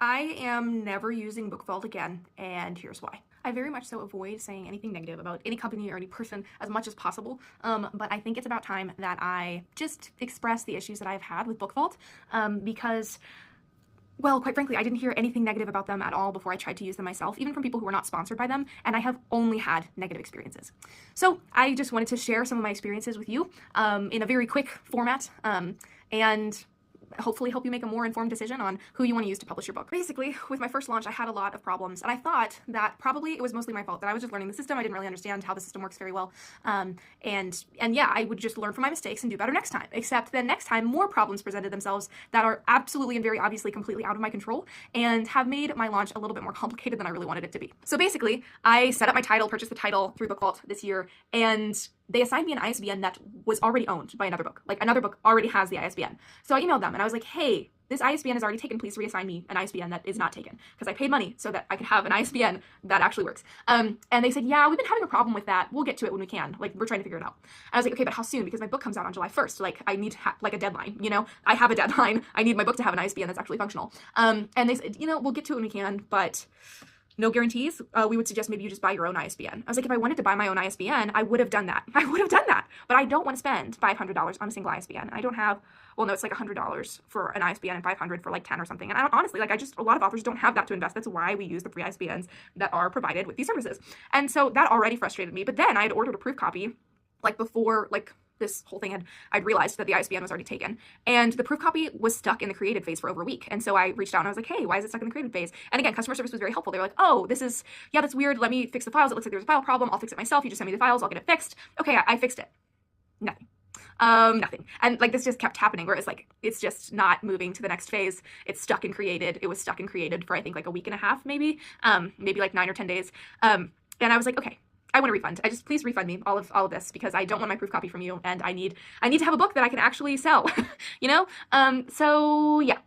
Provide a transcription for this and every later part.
I am never using BookVault again, and here's why. I very much so avoid saying anything negative about any company or any person as much as possible, but I think it's about time that I just express the issues that I've had with BookVault, because, well, quite frankly, I didn't hear anything negative about them at all before I tried to use them myself, even from people who were not sponsored by them, and I have only had negative experiences. So I just wanted to share some of my experiences with you in a very quick format, and hopefully help you make a more informed decision on who you want to use to publish your book. Basically, with my first launch, I had a lot of problems, and I thought that probably it was mostly my fault, that I was just learning the system. I didn't really understand how the system works very well. And yeah, I would just learn from my mistakes and do better next time. Except then next time, more problems presented themselves that are absolutely and very obviously completely out of my control and have made my launch a little bit more complicated than I really wanted it to be. So basically, I set up my title, purchased the title through BookVault this year, and they assigned me an ISBN that was already owned by another book. Like, another book already has the ISBN. So I emailed them and I was like, hey, this ISBN is already taken. Please reassign me an ISBN that is not taken. Because I paid money so that I could have an ISBN that actually works. And they said, yeah, we've been having a problem with that. We'll get to it when we can. Like, we're trying to figure it out. And I was like, okay, but how soon? Because my book comes out on July 1st. Like, I need like a deadline, you know? I have a deadline. I need my book to have an ISBN that's actually functional. And they said, you know, we'll get to it when we can, but no guarantees. We would suggest maybe you just buy your own ISBN. I was like, if I wanted to buy my own ISBN, I would have done that. I would have done that. But I don't want to spend $500 on a single ISBN. I don't have, well, no, it's like $100 for an ISBN and $500 for like 10 or something. And I don't, honestly, like, a lot of authors don't have that to invest. That's why we use the free ISBNs that are provided with these services. And so that already frustrated me. But then I had ordered a proof copy, like, before, like, this whole thing I'd realized that the ISBN was already taken. And the proof copy was stuck in the created phase for over a week. And so I reached out and I was like, hey, why is it stuck in the created phase? And again, customer service was very helpful. They were like, oh, yeah, that's weird. Let me fix the files. It looks like there's a file problem. I'll fix it myself. You just send me the files. I'll get it fixed. Okay, I fixed it. Nothing. Nothing. And like, this just kept happening where it's like, it's just not moving to the next phase. It's stuck in created. It was stuck in created for, I think, like a week and a half, maybe like 9 or 10 days. And I was like, okay, I want a refund. Please refund me all of this, because I don't want my proof copy from you, and I need to have a book that I can actually sell, you know? So yeah.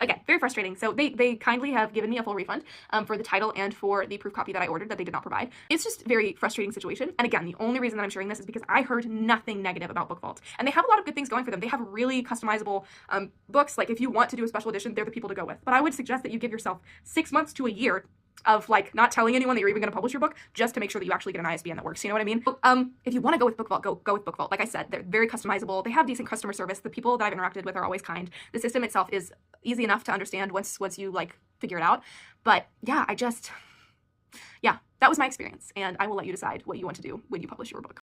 Again, very frustrating. So they kindly have given me a full refund for the title and for the proof copy that I ordered that they did not provide. It's just a very frustrating situation. And again, the only reason that I'm sharing this is because I heard nothing negative about BookVault. And they have a lot of good things going for them. They have really customizable books. Like, if you want to do a special edition, they're the people to go with. But I would suggest that you give yourself 6 months to a year of, like, not telling anyone that you're even going to publish your book, just to make sure that you actually get an ISBN that works. You know what I mean? If you want to go with BookVault, go with BookVault. Like I said, they're very customizable. They have decent customer service. The people that I've interacted with are always kind. The system itself is easy enough to understand once you, like, figure it out. But yeah, yeah, that was my experience, and I will let you decide what you want to do when you publish your book.